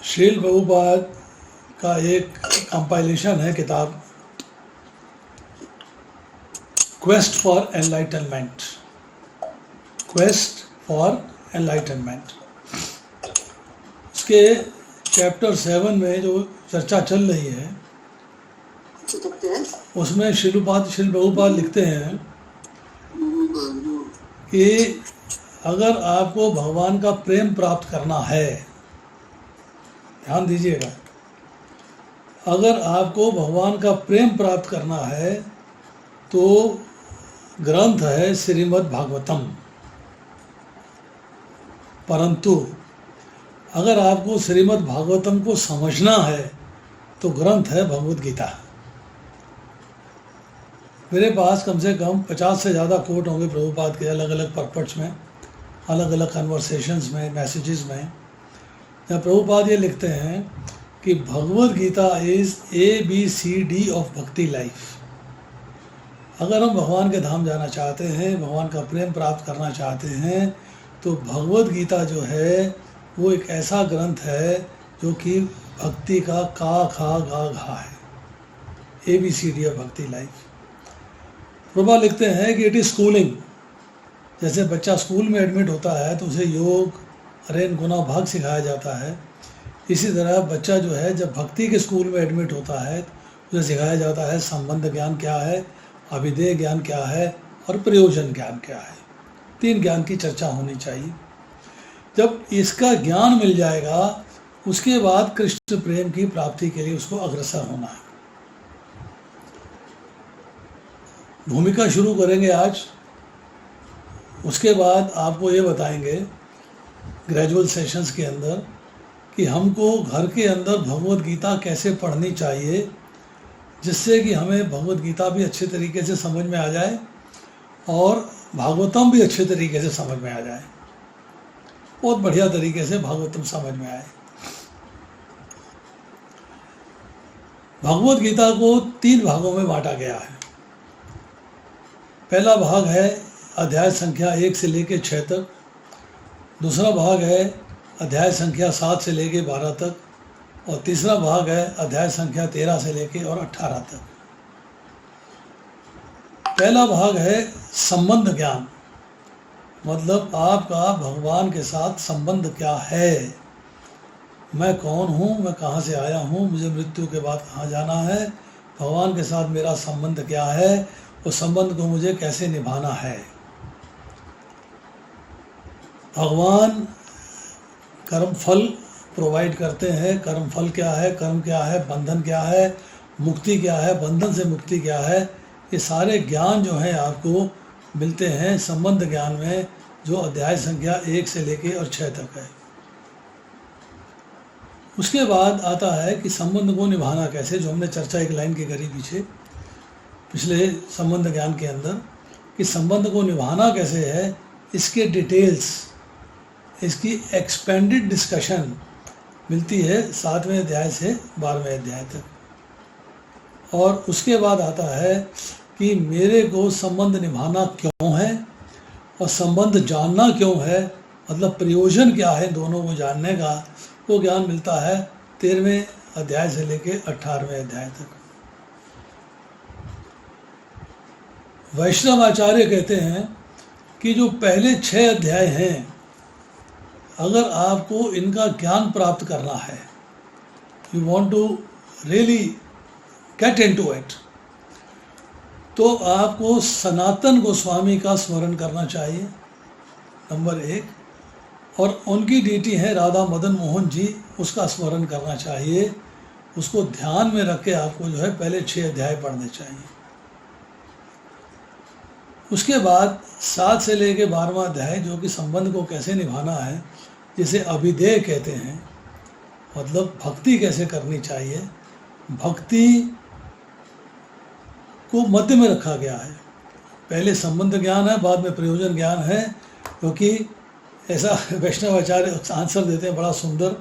श्रील प्रभुपाद का एक कंपाइलेशन है किताब quest for enlightenment. Quest for enlightenment, उसके चैप्टर 7 में जो चर्चा चल रही है उसमें श्रील प्रभुपाद लिखते हैं कि अगर आपको भगवान का प्रेम प्राप्त करना है, ध्यान दीजिएगा, अगर आपको भगवान का प्रेम प्राप्त करना है तो ग्रंथ है श्रीमद् भागवतम, परंतु अगर आपको श्रीमद् भागवतम को समझना है तो ग्रंथ है भगवद गीता। मेरे पास कम से कम 50 से ज़्यादा कोट होंगे प्रभुपाद के अलग अलग पर्पट्स में, अलग अलग कन्वर्सेशंस में, मैसेजेस में, जहाँ प्रभुपाद ये लिखते हैं कि Bhagavad Gita is ABCD of bhakti life. अगर हम भगवान के धाम जाना चाहते हैं, भगवान का प्रेम प्राप्त करना चाहते हैं, तो भगवद गीता जो है वो एक ऐसा ग्रंथ है जो कि भक्ति का का खा गा घा है, ABCD of bhakti life. Prabhupada लिखते हैं कि इट इज़ स्कूलिंग। जैसे बच्चा स्कूल में एडमिट होता है तो उसे योग, अरेन, गुना, भाग सिखाया जाता है, इसी तरह बच्चा जो है जब भक्ति के स्कूल में एडमिट होता है तो उसे सिखाया जाता है संबंध ज्ञान क्या है, अभिधेय ज्ञान क्या है और प्रयोजन ज्ञान क्या है। 3 ज्ञान की चर्चा होनी चाहिए। जब इसका ज्ञान मिल जाएगा उसके बाद कृष्ण प्रेम की प्राप्ति के लिए उसको अग्रसर होना है। भूमिका शुरू करेंगे आज, उसके बाद आपको ये बताएंगे ग्रेजुअल सेशंस के अंदर कि हमको घर के अंदर भगवद गीता कैसे पढ़नी चाहिए जिससे कि हमें भगवद गीता भी अच्छे तरीके से समझ में आ जाए और भागवतम भी अच्छे तरीके से समझ में आ जाए, बहुत बढ़िया तरीके से भागवतम समझ में आए। भगवद गीता को 3 भागों में बांटा गया है। पहला भाग है अध्याय संख्या 1 से लेकर 6 तक, दूसरा भाग है अध्याय संख्या 7 से लेकर 12 तक, और तीसरा भाग है अध्याय संख्या 13 से लेकर और 18 तक। पहला भाग है संबंध ज्ञान, मतलब आपका भगवान के साथ संबंध क्या है, मैं कौन हूँ, मैं कहाँ से आया हूँ, मुझे मृत्यु के बाद कहाँ जाना है, भगवान के साथ मेरा संबंध क्या है, उस संबंध को मुझे कैसे निभाना है। भगवान कर्म फल प्रोवाइड करते हैं। कर्म फल क्या है, कर्म क्या है, बंधन क्या है, मुक्ति क्या है, बंधन से मुक्ति क्या है, ये सारे ज्ञान जो हैं आपको मिलते हैं संबंध ज्ञान में, जो अध्याय संख्या 1 से लेके और 6 तक है। उसके बाद आता है कि संबंध को निभाना कैसे, जो हमने चर्चा एक लाइन के करी पीछे पिछले संबंध ज्ञान के अंदर, कि संबंध को निभाना कैसे है, इसके डिटेल्स, इसकी एक्सपेंडेड डिस्कशन मिलती है 7वें अध्याय से 12वें अध्याय तक। और उसके बाद आता है कि मेरे को संबंध निभाना क्यों है और संबंध जानना क्यों है, मतलब प्रयोजन क्या है दोनों को जानने का, वो ज्ञान मिलता है 13वें अध्याय से लेकर 18वें अध्याय तक। वैष्णव आचार्य कहते हैं कि जो पहले 6 अध्याय हैं, अगर आपको इनका ज्ञान प्राप्त करना है, you want to really get into it, तो आपको सनातन गोस्वामी का स्मरण करना चाहिए, नंबर 1, और उनकी डीटी है राधा मदन मोहन जी, उसका स्मरण करना चाहिए। उसको ध्यान में रख के आपको जो है पहले 6 अध्याय पढ़ने चाहिए। उसके बाद 7 से लेके 12वां अध्याय, जो कि संबंध को कैसे निभाना है, जिसे अभिधेय कहते हैं, मतलब भक्ति कैसे करनी चाहिए, भक्ति को मध्य में रखा गया है। पहले संबंध ज्ञान है, बाद में प्रयोजन ज्ञान है, क्योंकि ऐसा वैष्णव आचार्य आंसर देते हैं बड़ा सुंदर,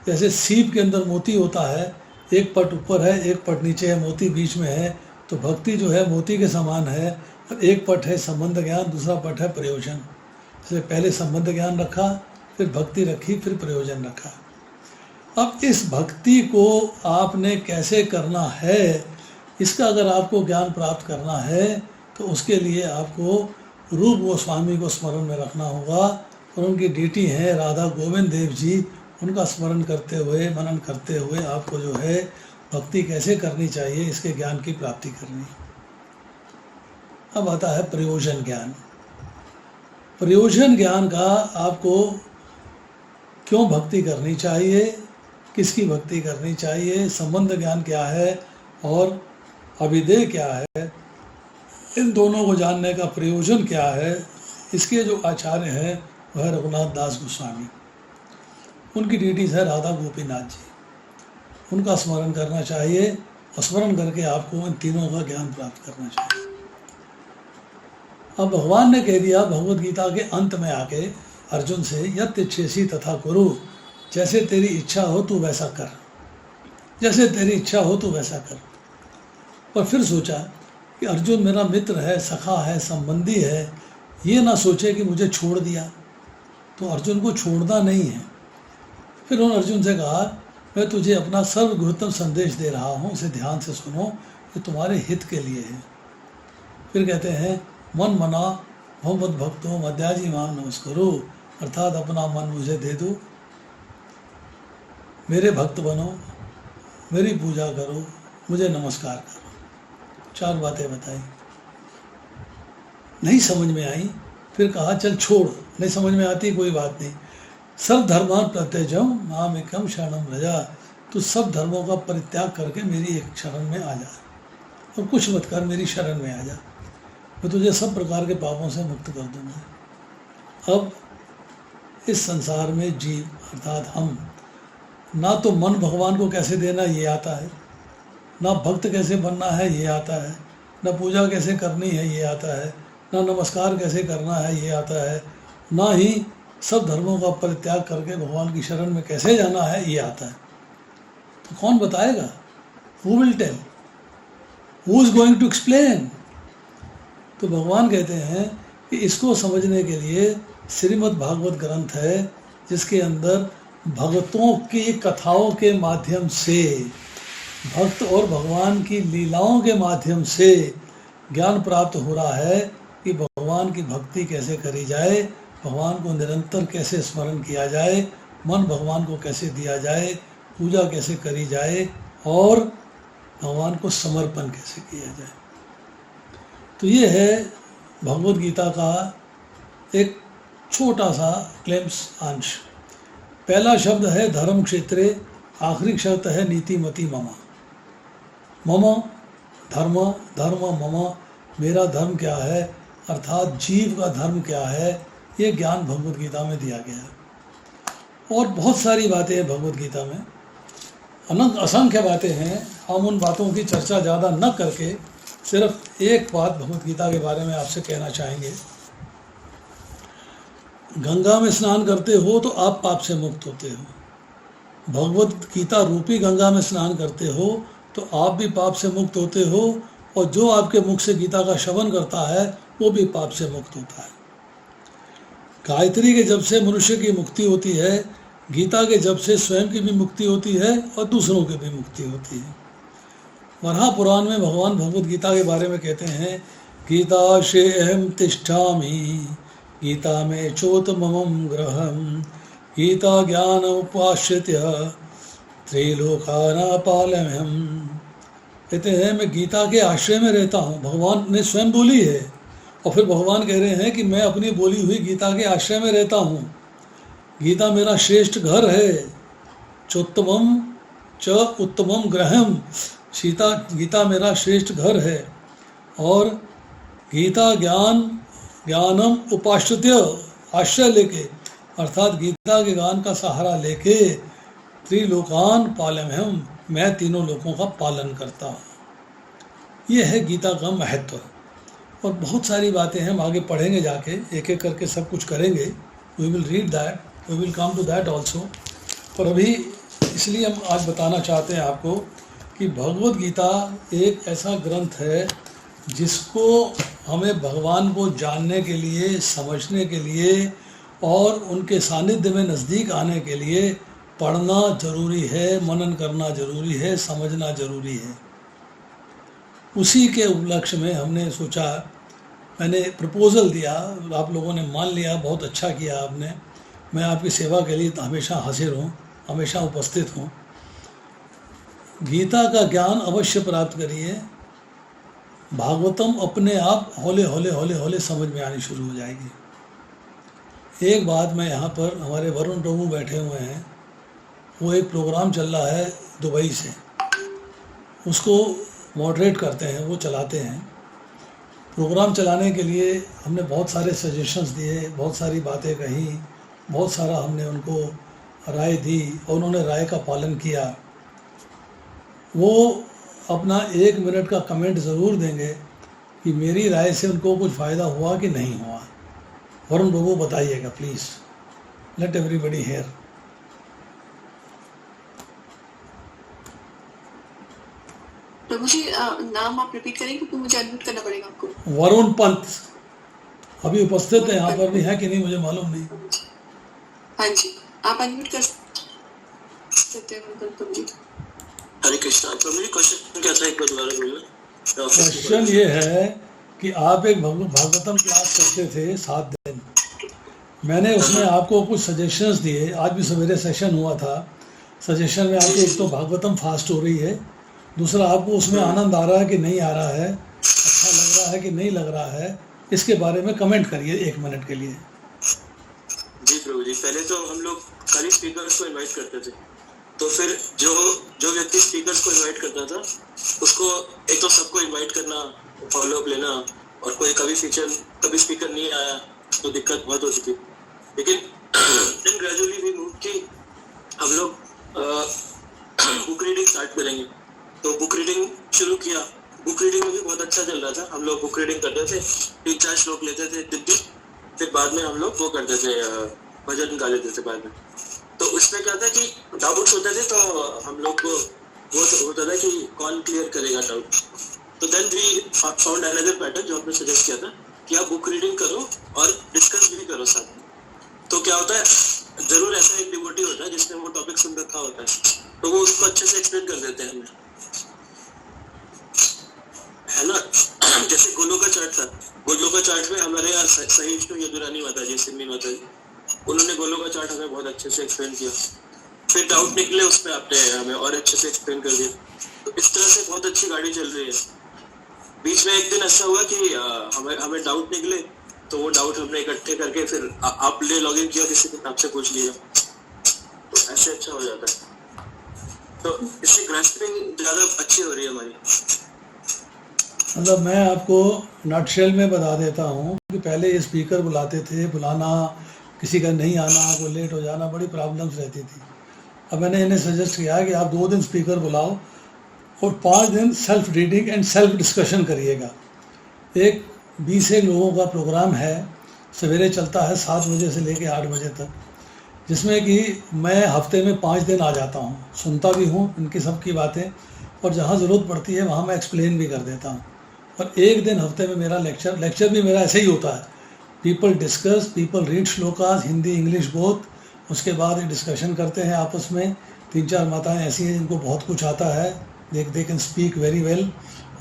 जैसे सीप के अंदर मोती होता है, एक पट ऊपर है, एक पट नीचे है, मोती बीच में है, तो भक्ति जो है मोती के समान है, और एक पट है संबंध ज्ञान, दूसरा पट है प्रयोजन। इसलिए पहले संबंध ज्ञान रखा, फिर भक्ति रखी, फिर प्रयोजन रखा। अब इस भक्ति को आपने कैसे करना है, इसका अगर आपको ज्ञान प्राप्त करना है तो उसके लिए आपको रूप गोस्वामी को स्मरण में रखना होगा, और उनकी डीटी है राधा गोविंद देव जी, उनका स्मरण करते हुए, मनन करते हुए आपको जो है भक्ति कैसे करनी चाहिए, इसके ज्ञान की प्राप्ति करनी। अब आता है प्रयोजन ज्ञान। प्रयोजन ज्ञान का आपको क्यों भक्ति करनी चाहिए, किसकी भक्ति करनी चाहिए, संबंध ज्ञान क्या है और अभिधेय क्या है, इन दोनों को जानने का प्रयोजन क्या है, इसके जो आचार्य हैं वह रघुनाथ दास गोस्वामी, उनकी डीटीज है राधा गोपीनाथ जी, उनका स्मरण करना चाहिए, और स्मरण करके आपको इन तीनों का ज्ञान प्राप्त करना चाहिए। अब भगवान ने कह दिया भगवत गीता के अंत में आके अर्जुन से, यत् इच्छेसी तथा कुरु, जैसे तेरी इच्छा हो तू वैसा कर, जैसे तेरी इच्छा हो तू वैसा कर। पर फिर सोचा कि अर्जुन मेरा मित्र है, सखा है, संबंधी है, ये ना सोचे कि मुझे छोड़ दिया, तो अर्जुन को छोड़ना नहीं है। फिर उन्होंने अर्जुन से कहा, मैं तुझे अपना सर्वगुरुतम संदेश दे रहा हूँ, इसे ध्यान से सुनो, ये तुम्हारे हित के लिए है। फिर कहते हैं, मन मना भगवत भक्तो मध्याजी मां नमस्करो, अर्थात अपना मन मुझे दे दो, मेरे भक्त बनो, मेरी पूजा करो, मुझे नमस्कार करो। 4 बातें बताई, नहीं समझ में आई। फिर कहा चल छोड़, नहीं समझ में आती कोई बात नहीं, सब धर्मान प्रत्यजम माम एकम शरणम व्रजा, तू सब धर्मों का परित्याग करके मेरी एक शरण में आ जा, और कुछ मत कर, मेरी शरण में आ जा, मैं तुझे सब प्रकार के पापों से मुक्त कर दूंगा। अब इस संसार में जीव अर्थात हम, ना तो मन भगवान को कैसे देना ये आता है, ना भक्त कैसे बनना है ये आता है, ना पूजा कैसे करनी है ये आता है, ना नमस्कार कैसे करना है ये आता है, ना ही सब धर्मों का परित्याग करके भगवान की शरण में कैसे जाना है ये आता है। तो कौन बताएगा? Who will tell, who is going to explain? तो भगवान कहते हैं कि इसको समझने के लिए श्रीमद् भागवत ग्रंथ है, जिसके अंदर भक्तों की कथाओं के माध्यम से, भक्त और भगवान की लीलाओं के माध्यम से ज्ञान प्राप्त हो रहा है कि भगवान की भक्ति कैसे करी जाए, भगवान को निरंतर कैसे स्मरण किया जाए, मन भगवान को कैसे दिया जाए, पूजा कैसे करी जाए, और भगवान को समर्पण कैसे किया जाए। तो ये है भगवत गीता का एक छोटा सा ग्लिम्स अंश। पहला शब्द है धर्म क्षेत्रे, आखिरी शब्द है नीतिमति ममा। मम धर्म, धर्म मम, मेरा धर्म क्या है, अर्थात जीव का धर्म क्या है, ये ज्ञान भगवत गीता में दिया गया है। और बहुत सारी बातें हैं भगवत गीता में, अनंत असंख्य बातें हैं। हम उन बातों की चर्चा ज़्यादा न करके सिर्फ एक बात भगवत गीता के बारे में आपसे कहना चाहेंगे। गंगा में स्नान करते हो तो आप पाप से मुक्त होते हो, भगवत गीता रूपी गंगा में स्नान करते हो तो आप भी पाप से मुक्त होते हो, और जो आपके मुख से गीता का श्रवण करता है वो भी पाप से मुक्त होता है। गायत्री के जप से मनुष्य की मुक्ति होती है, गीता के जप से स्वयं की भी मुक्ति होती है और दूसरों की भी मुक्ति होती है। वराह पुराण में भगवान भगवत गीता के बारे में कहते हैं, गीता शे अहम तिष्ठामि, गीता में चोत ममम ग्रहम, गीता ज्ञान उपाश्रित्य त्रैलोकानापालयम्। कहते हैं मैं गीता के आश्रय में रहता हूँ, भगवान ने स्वयं बोली है, और फिर भगवान कह रहे हैं कि मैं अपनी बोली हुई गीता के आश्रय में रहता हूँ। गीता मेरा श्रेष्ठ घर है, चोत्तमम च उत्तमम ग्रहम, गीता मेरा श्रेष्ठ घर है, और गीता ज्ञानम उपाश्रित्य, आश्रय लेके, अर्थात गीता के ज्ञान का सहारा लेके, त्रिलोकान पालयम्, मैं तीनों लोकों का पालन करता हूँ। ये है गीता का महत्व। और बहुत सारी बातें हैं, हम आगे पढ़ेंगे, जाके एक एक करके सब कुछ करेंगे। We will read that, we will come to that also. पर अभी इसलिए हम आज बताना चाहते हैं आपको कि भगवत गीता एक ऐसा ग्रंथ है जिसको हमें भगवान को जानने के लिए, समझने के लिए और उनके सानिध्य में नज़दीक आने के लिए पढ़ना जरूरी है, मनन करना जरूरी है, समझना जरूरी है। उसी के उपलक्ष्य में हमने सोचा, मैंने प्रपोज़ल दिया, आप लोगों ने मान लिया, बहुत अच्छा किया आपने। मैं आपकी सेवा के लिए हमेशा हाजिर हूँ, हमेशा उपस्थित हूँ। गीता का ज्ञान अवश्य प्राप्त करिए, भागवतम अपने आप हौले हौले हौले हौले समझ में आनी शुरू हो जाएगी। एक बात मैं यहाँ पर, हमारे वरुण प्रभु बैठे हुए हैं, वो एक प्रोग्राम चल रहा है दुबई से, उसको मॉडरेट करते हैं, वो चलाते हैं। प्रोग्राम चलाने के लिए हमने बहुत सारे सजेशंस दिए, बहुत सारी बातें कही, बहुत सारा हमने उनको राय दी और उन्होंने राय का पालन किया। वो अपना 1 मिनट का कमेंट ज़रूर देंगे कि मेरी राय से उनको कुछ फ़ायदा हुआ कि नहीं हुआ। वरुण बाबू बताइएगा प्लीज़, लेट एवरीबडी हेयर। प्रभु जी नाम आप रिपीट करेंगे क्योंकि मुझे अनम्यूट करना पड़ेगा आपको। वरुण पंत अभी उपस्थित है, यहाँ पर भी है कि नहीं मुझे मालूम नहीं। हाँ जी, आप अनम्यूट कर सकते हैं प्रभु जी। हरे कृष्णा। प्रभु जी क्वेश्चन क्या था, एक बार दोबारा बोलना। क्वेश्चन ये है कि आप एक भागवतम क्लास करते थे 7 दिन, मैंने उसमें आपको कुछ सजेशंस दिए, आज भी सवेरे सेशन हुआ था। सजेशन में आपके एक तो भागवतम फास्ट हो रही है, दूसरा आपको उसमें आनंद आ रहा है कि नहीं आ रहा है, अच्छा लग रहा है कि नहीं लग रहा है, इसके बारे में कमेंट करिए 1 मिनट के लिए। जी प्रभु जी, पहले तो हम लोग खाली स्पीकर्स को इनवाइट करते थे, तो फिर जो व्यक्ति स्पीकर्स को इनवाइट करता था उसको एक तो सबको इनवाइट करना, फॉलो अप लेना, और कोई कभी स्पीकर नहीं आया तो दिक्कत बहुत होती थी। लेकिन देन ग्रेजुअली वी मूव कि हम लोग बुक रीडिंग स्टार्ट करेंगे, तो बुक रीडिंग शुरू किया। बुक रीडिंग में भी बहुत अच्छा चल रहा था, हम लोग बुक रीडिंग करते थे, 3-4 श्लोक लेते थे दिन, फिर बाद में हम लोग वो करते थे, भजन गा लेते थे बाद में। तो उसमें क्या था कि डाउट्स होते थे, तो हम लोग को वो होता था कि कौन क्लियर करेगा डाउट। तो then we found another pattern जो हमने सजेस्ट किया था कि आप बुक रीडिंग करो और डिस्कस भी करो साथ में। तो क्या होता है, जरूर ऐसा एक डिवोटी होता है जिसने वो टॉपिक सुन रखा होता है, तो वो उसको अच्छे से एक्सप्लेन कर देते हैं हमें, है ना। जैसे गोलो का चार्ट था, गोलो का चार्ट में हमारे यहाँ सहिष्णु यदुरानी माता जी, सिम्मी माता जी, उन्होंने गोलो का चार्ट हमें बहुत अच्छे से एक्सप्लेन किया। फिर डाउट निकले उस पर आपने हमें और अच्छे से एक्सप्लेन कर दिया। तो इस तरह से बहुत अच्छी गाड़ी चल रही है। बीच में एक दिन ऐसा हुआ कि हमें डाउट निकले, तो वो डाउट हमने इकट्ठे करके फिर आपने लॉगिन किया, किसी दिन आपसे पूछ लिया, तो ऐसे अच्छा हो जाता है। तो इससे ग्रास्पिंग ज़्यादा अच्छी हो रही है हमारी। मतलब मैं आपको नटशेल में बता देता हूँ कि पहले ये स्पीकर बुलाते थे, बुलाना, किसी का नहीं आना, कोई लेट हो जाना, बड़ी प्रॉब्लम्स रहती थी। अब मैंने इन्हें सजेस्ट किया कि आप 2 दिन स्पीकर बुलाओ और 5 दिन self reading and self discussion करिएगा। एक 20 लोगों का प्रोग्राम है, सवेरे चलता है 7 बजे से लेकर 8 बजे तक, जिसमें कि मैं हफ्ते में 5 दिन आ जाता हूँ, सुनता भी हूँ इनकी सबकी बातें, और जहाँ ज़रूरत पड़ती है वहाँ मैं एक्सप्लेन भी कर देता हूँ। और एक दिन हफ्ते में मेरा लेक्चर भी मेरा ऐसे ही होता है, people discuss, people read shlokas, Hindi English both. उसके बाद ये डिस्कशन करते हैं आपस में। 3-4 माताएं ऐसी हैं जिनको बहुत कुछ आता है, they can speak very well,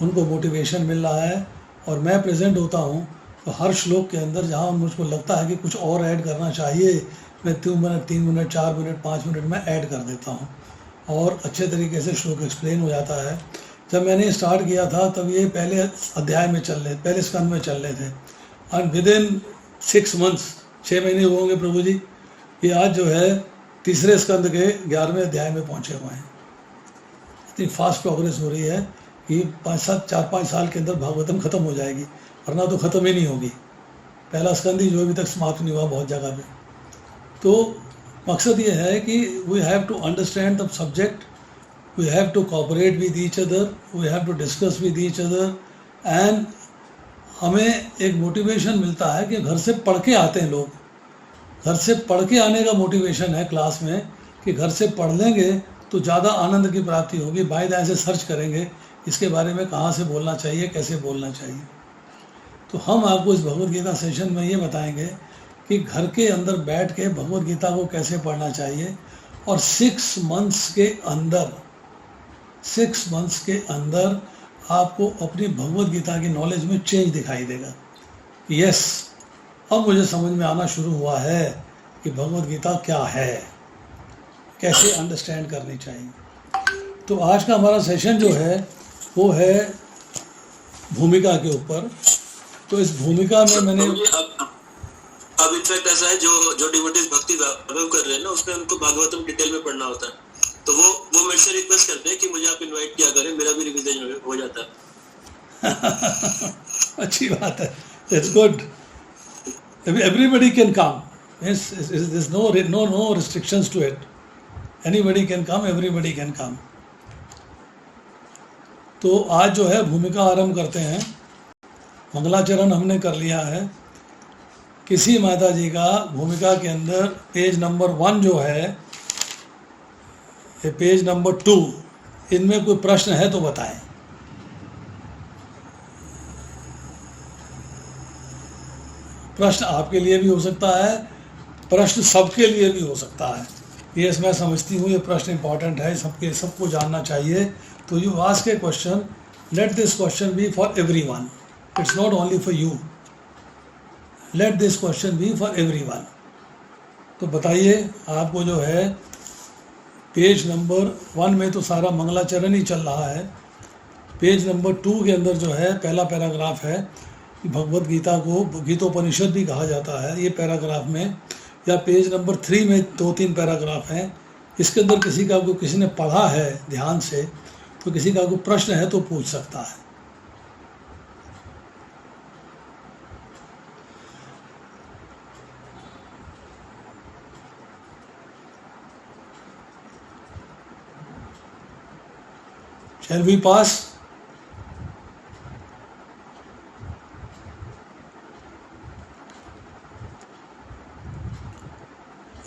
उनको मोटिवेशन मिल रहा है, और मैं प्रेजेंट होता हूँ। तो हर श्लोक के अंदर जहाँ मुझको लगता है कि कुछ और ऐड करना चाहिए, मैं 2 मिनट 3 मिनट 4 मिनट 5 मिनट में ऐड कर देता हूँ, और अच्छे तरीके से श्लोक एक्सप्लेन हो जाता है। जब मैंने स्टार्ट किया था तब ये पहले अध्याय में चल रहे, पहले स्कंद में चल रहे थे, और विद इन 6 मंथ्स, 6 महीने हुए होंगे प्रभु जी, ये आज जो है तीसरे स्कंद के 11वें अध्याय में पहुँचे हुए हैं। इतनी फास्ट प्रोग्रेस हो रही है कि 4-5 साल के अंदर भागवतम खत्म हो जाएगी, वरना तो ख़त्म ही नहीं होगी। पहला स्कंद ही जो अभी तक समाप्त नहीं हुआ बहुत जगह पे। तो मकसद ये है कि we have to understand the subject, we have to cooperate with each other, we have to discuss with each other, and हमें एक मोटिवेशन मिलता है कि घर से पढ़ के आते हैं लोग, घर से पढ़ के आने का मोटिवेशन है क्लास में, कि घर से पढ़ लेंगे तो ज़्यादा आनंद की प्राप्ति होगी। बाय द ऐसे सर्च करेंगे इसके बारे में, कहाँ से बोलना चाहिए, कैसे बोलना चाहिए। तो हम आपको इस भगवद गीता सेशन में ये बताएंगे कि घर के अंदर बैठ के भगवद गीता को कैसे पढ़ना चाहिए, और 6 मंथ्स के अंदर आपको अपनी भगवत गीता की नॉलेज में चेंज दिखाई देगा। यस, अब मुझे समझ में आना शुरू हुआ है कि भगवत गीता क्या है, कैसे अंडरस्टैंड करनी चाहिए। तो आज का हमारा सेशन जो है वो है भूमिका के ऊपर। तो इस भूमिका में मैंने अब इनफैक्ट ऐसा है, जो डिवोटीज भक्ति वैभव कर रहे हैं ना, उसमें उनको भागवतम डिटेल में पढ़ना होता है, तो वो मेरे से रिक्वेस्ट करते हैं कि मुझे आप इनवाइट किया करें, मेरा भी रिवीजन हो जाता है। अच्छी बात है, it's good, everybody can come, there's no restrictions to it, anybody can come, everybody can come। तो आज जो है भूमिका आरंभ करते हैं। मंगलाचरण हमने कर लिया है। किसी माता जी का भूमिका के अंदर पेज नंबर 1 जो है, ये पेज नंबर 2, इनमें कोई प्रश्न है तो बताएं। प्रश्न आपके लिए भी हो सकता है, प्रश्न सबके लिए भी हो सकता है। ये मैं समझती हूँ ये प्रश्न इंपॉर्टेंट है, सबको जानना चाहिए। तो you ask a question, let this question be for everyone, it's not only for you, let this question be for everyone. तो बताइए, आपको जो है पेज नंबर 1 में तो सारा मंगलाचरण ही चल रहा है। पेज नंबर 2 के अंदर जो है पहला पैराग्राफ है, भगवत गीता को गीतोपनिषद भी कहा जाता है। ये पैराग्राफ में, या पेज नंबर 3 में 2-3 पैराग्राफ हैं। इसके अंदर किसी ने पढ़ा है ध्यान से, तो किसी का कोई प्रश्न है तो पूछ सकता है। Shall we pass?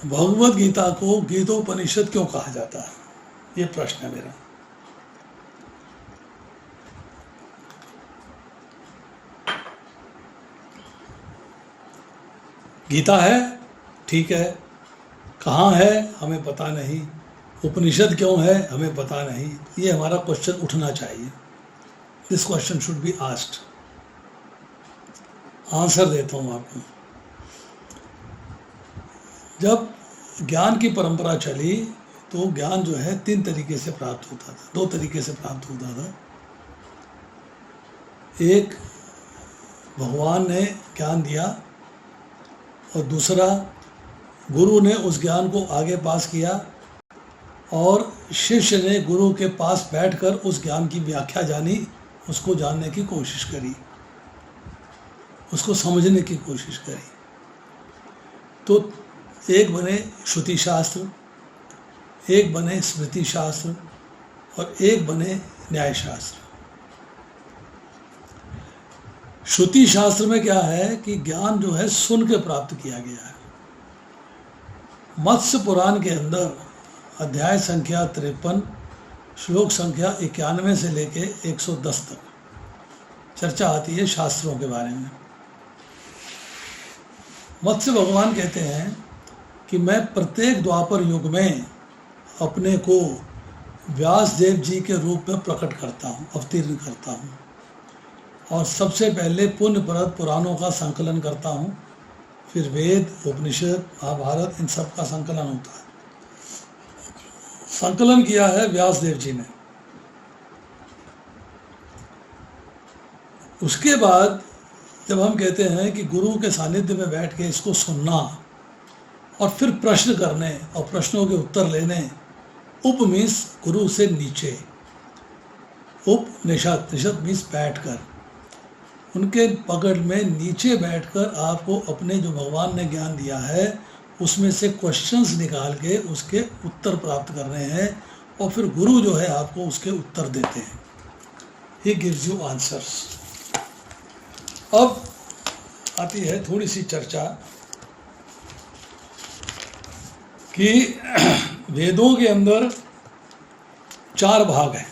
Bhagavad Gita को गीतोपनिषद क्यों कहा जाता है, ये प्रश्न है मेरा। गीता है, ठीक है, कहाँ है हमें पता नहीं, उपनिषद क्यों है हमें पता नहीं। ये हमारा क्वेश्चन उठना चाहिए। This question should be asked. Answer देता हूँ आपको। जब ज्ञान की परंपरा चली तो ज्ञान जो है 3 तरीके से प्राप्त होता था, 2 तरीके से प्राप्त होता था। एक, भगवान ने ज्ञान दिया, और दूसरा, गुरु ने उस ज्ञान को आगे पास किया और शिष्य ने गुरु के पास बैठकर उस ज्ञान की व्याख्या जानी, उसको जानने की कोशिश करी, उसको समझने की कोशिश करी। तो एक बने श्रुति शास्त्र, एक बने स्मृति शास्त्र, और एक बने न्याय शास्त्र। श्रुति शास्त्र में क्या है कि ज्ञान जो है सुन के प्राप्त किया गया है। मत्स्य पुराण के अंदर अध्याय संख्या 53, श्लोक संख्या 91 से लेके 110 तक चर्चा आती है शास्त्रों के बारे में। मत्स्य भगवान कहते हैं कि मैं प्रत्येक द्वापर युग में अपने को व्यास देव जी के रूप में प्रकट करता हूँ, अवतीर्ण करता हूँ, और सबसे पहले पुण्य परत पुराणों का संकलन करता हूँ, फिर वेद, उपनिषद, महाभारत, इन सब का संकलन होता है। संकलन किया है व्यास देव जी ने। उसके बाद जब हम कहते हैं कि गुरु के सानिध्य में बैठ के इसको सुनना और फिर प्रश्न करने और प्रश्नों के उत्तर लेने, उप मीन्स गुरु से नीचे, उपनिषद, निषद मीन्स बैठकर, उनके पकड़ में नीचे बैठकर आपको अपने जो भगवान ने ज्ञान दिया है उसमें से क्वेश्चंस निकाल के उसके उत्तर प्राप्त करने हैं, और फिर गुरु जो है आपको उसके उत्तर देते हैं। He gives you answers. अब आती है थोड़ी सी चर्चा कि वेदों के अंदर 4 भाग हैं।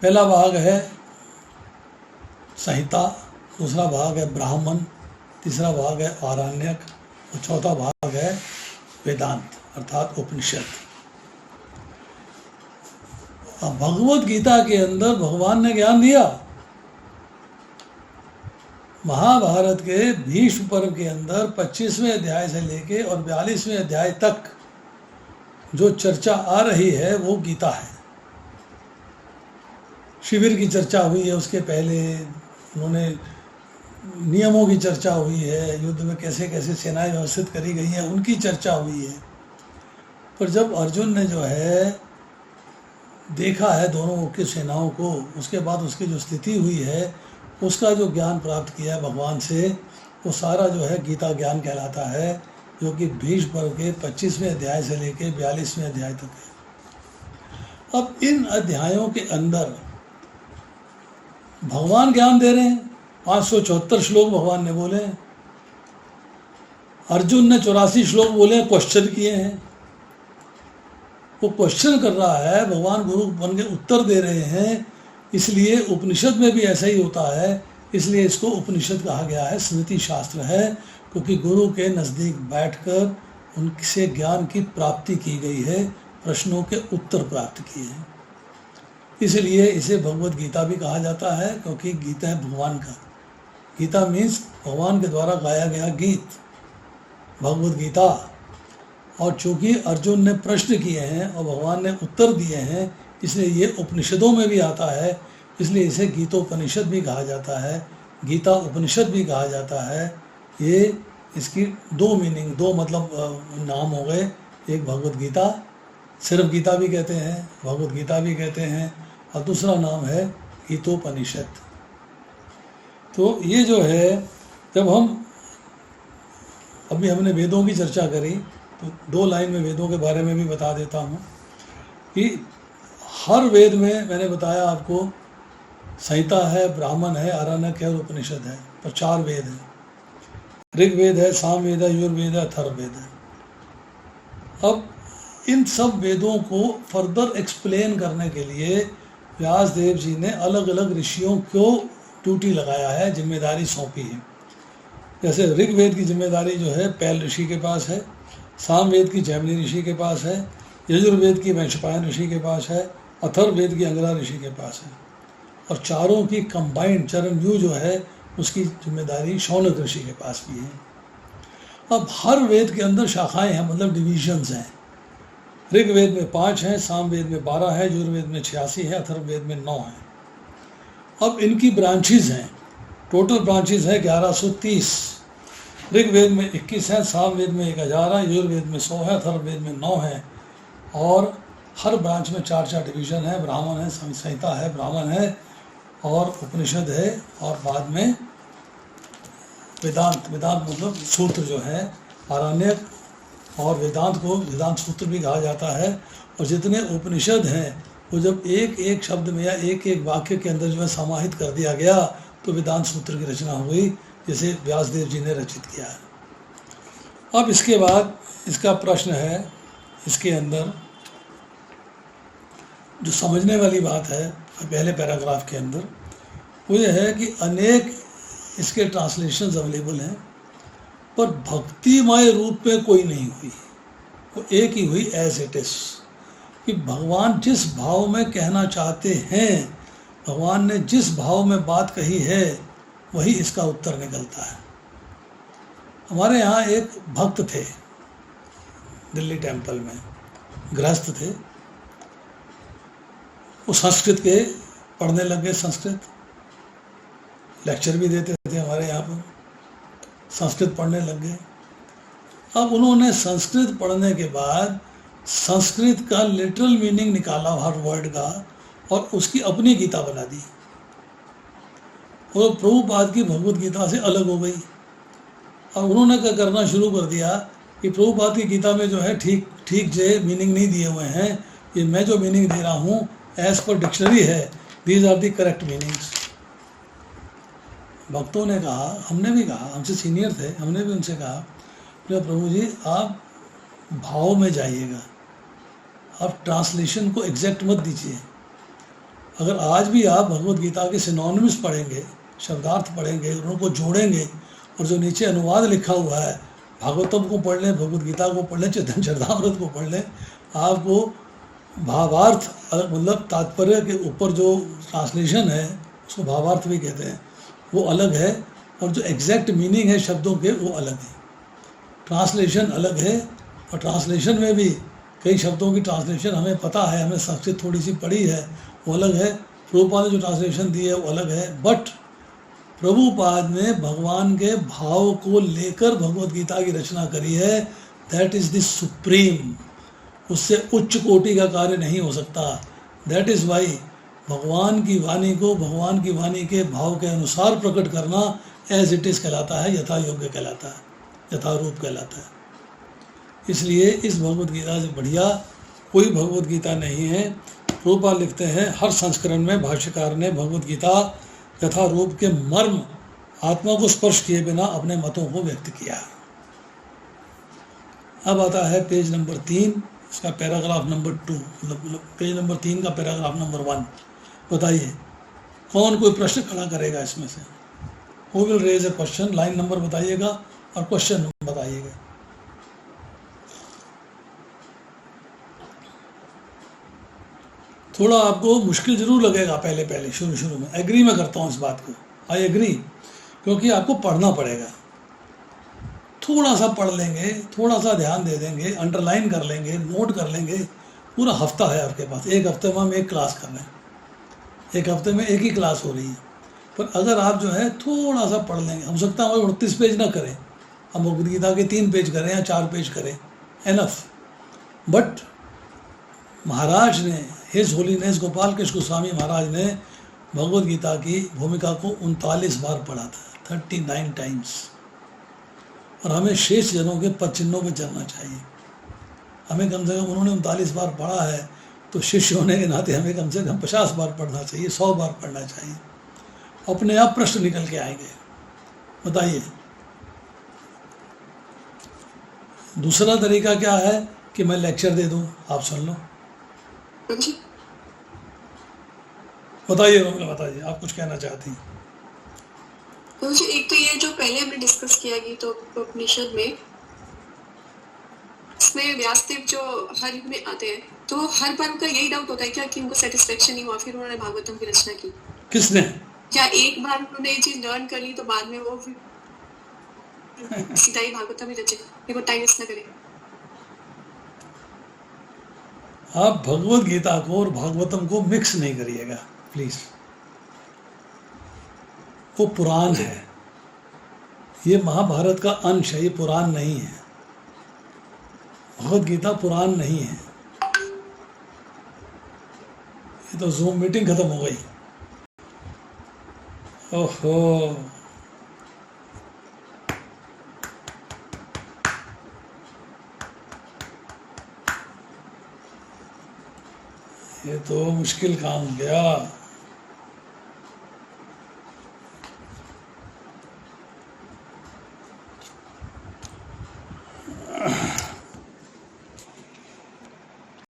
पहला भाग है संहिता, दूसरा भाग है ब्राह्मण, तीसरा भाग है आरण्यक, और चौथा भाग है वेदांत। अर्थात उपनिषद। अब भगवत गीता के अंदर भगवान ने ज्ञान दिया। महाभारत के भीष्म पर्व के अंदर 25वें अध्याय से लेके और 42वें अध्याय तक जो चर्चा आ रही है वो गीता है। शिविर की चर्चा हुई है, उसके पहले उन्होंने नियमों की चर्चा हुई है, युद्ध में कैसे कैसे सेनाएं व्यवस्थित करी गई हैं उनकी चर्चा हुई है। पर जब अर्जुन ने जो है देखा है दोनों की सेनाओं को, उसके बाद उसकी जो स्थिति हुई है, उसका जो ज्ञान प्राप्त किया है भगवान से, वो सारा जो है गीता ज्ञान कहलाता है, जो कि भीष्म पर्व के 25वें अध्याय से लेके 42वें अध्याय तक है। अब इन अध्यायों के अंदर भगवान ज्ञान दे रहे हैं। 574 श्लोक भगवान ने बोले, अर्जुन ने 84 श्लोक बोले, क्वेश्चन किए हैं। वो क्वेश्चन कर रहा है, भगवान गुरु बन के उत्तर दे रहे हैं। इसलिए उपनिषद में भी ऐसा ही होता है, इसलिए इसको उपनिषद कहा गया है, स्मृति शास्त्र है, क्योंकि गुरु के नज़दीक बैठकर उनसे ज्ञान की प्राप्ति की गई है, प्रश्नों के उत्तर प्राप्त किए हैं। इसलिए इसे भगवत गीता भी कहा जाता है, क्योंकि गीता है भगवान का। गीता मीन्स भगवान के द्वारा गाया गया गीत, भगवत गीता। और चूँकि अर्जुन ने प्रश्न किए हैं और भगवान ने उत्तर दिए हैं, इसलिए ये उपनिषदों में भी आता है, इसलिए इसे गीतोपनिषद भी कहा जाता है, गीता उपनिषद भी कहा जाता है। ये इसकी दो मीनिंग, दो मतलब नाम हो गए। एक भगवत गीता, सिर्फ गीता भी कहते हैं, भगवत गीता भी कहते हैं, और दूसरा नाम है गीतोपनिषद। तो ये जो है, जब हम अभी हमने वेदों की चर्चा करी, तो 2 लाइन में वेदों के बारे में भी बता देता हूँ कि हर वेद में मैंने बताया आपको संहिता है, ब्राह्मण है, आरण्यक है और उपनिषद है, पर 4 वेद हैं। ऋग्वेद है, सामवेद है, यजुर्वेद है, अथर्ववेद है। अब इन सब वेदों को फर्दर एक्सप्लेन करने के लिए व्यास देव जी ने अलग अलग ऋषियों को ड्यूटी लगाया है, जिम्मेदारी सौंपी है। जैसे ऋग्वेद की जिम्मेदारी जो है पैल ऋषि के पास है, सामवेद की जैमिनी ऋषि के पास है, यजुर्वेद की वैशंपायन ऋषि के पास है, अथर्ववेद की अंगरा ऋषि के पास है, और चारों की कंबाइंड चरणव्यूह जो है उसकी जिम्मेदारी शौनक ऋषि के पास भी है। अब हर वेद के अंदर शाखाएं हैं, मतलब डिविजन्स हैं। ऋग्वेद में 5 हैं, सामवेद में 12 है, यजुर्वेद में 86 है, अथर्ववेद में 9 है। अब इनकी ब्रांचेज हैं, टोटल ब्रांचेज है 1130। ऋग्वेद में 21 है, सामवेद में 1000 है, यजुर्वेद में 100 है, अथर्ववेद में 9 है, और हर ब्रांच में 4-4 डिवीज़न है। ब्राह्मण है, संहिता है, ब्राह्मण है, और उपनिषद है, और बाद में वेदांत। वेदांत मतलब सूत्र जो है, आरण्यक, और वेदांत को वेदांत सूत्र भी कहा जाता है। और जितने उपनिषद हैं वो जब एक एक शब्द में या एक एक वाक्य के अंदर जो है समाहित कर दिया गया, तो वेदांत सूत्र की रचना हुई, जिसे व्यासदेव जी ने रचित किया है। अब इसके बाद इसका प्रश्न है, इसके अंदर जो समझने वाली बात है पहले पैराग्राफ के अंदर, वो ये है कि अनेक इसके ट्रांसलेशंस अवेलेबल हैं, पर भक्तिमय रूप में कोई नहीं हुई, वो एक ही हुई एज इट इज़, कि भगवान जिस भाव में कहना चाहते हैं, भगवान ने जिस भाव में बात कही है, वही इसका उत्तर निकलता है। हमारे यहाँ एक भक्त थे दिल्ली टेम्पल में, गृहस्थ थे, वो संस्कृत के पढ़ने लग गए, संस्कृत लेक्चर भी देते थे हमारे यहाँ पर, संस्कृत पढ़ने लग गए। अब उन्होंने संस्कृत पढ़ने के बाद संस्कृत का लिटरल मीनिंग निकाला हर वर्ड का, और उसकी अपनी गीता बना दी, और प्रभुपाद की भगवत गीता से अलग हो गई। और उन्होंने क्या करना शुरू कर दिया कि प्रभुपाद की गीता में जो है ठीक जे मीनिंग नहीं दिए हुए हैं, ये मैं जो मीनिंग दे रहा हूँ एज पर डिक्शनरी है, these are the correct meanings. भक्तों ने कहा, हमने भी कहा, हमसे सीनियर थे, हमने भी उनसे कहा, प्रभु जी आप भाव में जाइएगा, आप ट्रांसलेशन को एग्जैक्ट मत दीजिए। अगर आज भी आप भगवत गीता के सिनोनिम्स पढ़ेंगे, शब्दार्थ पढ़ेंगे, उनको जोड़ेंगे, और जो नीचे अनुवाद लिखा हुआ है भागवतम को पढ़ लें, भगवद गीता को पढ़ लें, चैतन्य चरितामृत को पढ़ लें, आपको भावार्थ मतलब तात्पर्य के ऊपर जो ट्रांसलेशन है उसको भावार्थ भी कहते हैं, वो अलग है, और जो एग्जैक्ट मीनिंग है शब्दों के वो अलग है। ट्रांसलेशन अलग है, और ट्रांसलेशन में भी कई शब्दों की ट्रांसलेशन हमें पता है, हमने संस्कृत थोड़ी सी पढ़ी है, वो अलग है। प्रभुपाद ने जो ट्रांसलेशन दी है वो अलग है, बट प्रभुपाद ने भगवान के भाव को लेकर भगवद गीता की रचना करी है। दैट इज़ द सुप्रीम, उससे उच्च कोटि का कार्य नहीं हो सकता। दैट इज़ वाई भगवान की वाणी को भगवान की वाणी के भाव के अनुसार प्रकट करना एज इट इज़ कहलाता है, यथा योग्य कहलाता है, यथारूप कहलाता है। इसलिए इस भगवद गीता से बढ़िया कोई भगवद गीता नहीं है। प्रभुपाद लिखते हैं हर संस्करण में भाष्यकार ने भगवद गीता यथारूप के मर्म आत्मा को स्पर्श किए बिना अपने मतों को व्यक्त किया। अब आता है पेज नंबर 3, इसका पैराग्राफ नंबर 2, मतलब पेज नंबर 3 का पैराग्राफ नंबर 1। बताइए कौन कोई प्रश्न खड़ा करेगा इसमें से? Who will raise a question? Line number बताइएगा और क्वेश्चन नंबर बताइएगा। थोड़ा आपको मुश्किल जरूर लगेगा पहले शुरू में, एग्री मैं करता हूँ इस बात को, आई एग्री, क्योंकि आपको पढ़ना पड़ेगा। थोड़ा सा पढ़ लेंगे, थोड़ा सा ध्यान दे देंगे, अंडरलाइन कर लेंगे, नोट कर लेंगे, पूरा हफ्ता है आपके पास। एक हफ्ते में हम एक क्लास कर रहे हैं, एक हफ्ते में एक ही क्लास हो रही है, पर अगर आप जो है थोड़ा सा पढ़ लेंगे, हो सकता है हम 38 पेज ना करें, हम भगवद गीता के 3 पेज करें या 4 पेज करें, एनफ। बट महाराज ने, हिज होलीनेस गोपाल कृष्ण गोस्वामी महाराज ने भगवद गीता की भूमिका को 39 बार पढ़ा था, 39 टाइम्स। और हमें शेष जनों के पद चिन्हों पर चलना चाहिए। हमें कम से कम, उन्होंने 39 बार पढ़ा है तो शिष्य होने के नाते हमें कम से कम 50 बार पढ़ना चाहिए, 100 बार पढ़ना चाहिए। अपने आप प्रश्न निकल के आएंगे। बताइए दूसरा तरीका क्या है कि मैं लेक्चर दे दूं, आप सुन लो। बताइए रोमिला, बताइए आप कुछ कहना चाहती हैं? मुझे एक तो ये जो पहले हमने डिस्कस किया कि तो उपनिषद में इसमें व्यासदेव जो हर युग में आते हैं, तो हर बार उनका यही डाउट होता है क्या कि उनको सेटिस्फेक्शन नहीं हुआ, फिर उन्होंने भागवतम की रचना की? किसने? क्या एक बार उन्होंने ये चीज लर्न कर ली तो बाद में वो सीधा ही भागवतम ही रचे, देखो टाइम वेस्ट ना करे। आप भगवद गीता को और भागवतम को मिक्स नहीं करिएगा प्लीज। वो पुराण है, ये महाभारत का अंश है, ये पुराण नहीं है। भगवद गीता पुराण नहीं है। ये तो जूम मीटिंग खत्म हो गई। ओहो, ये तो मुश्किल काम हो गया।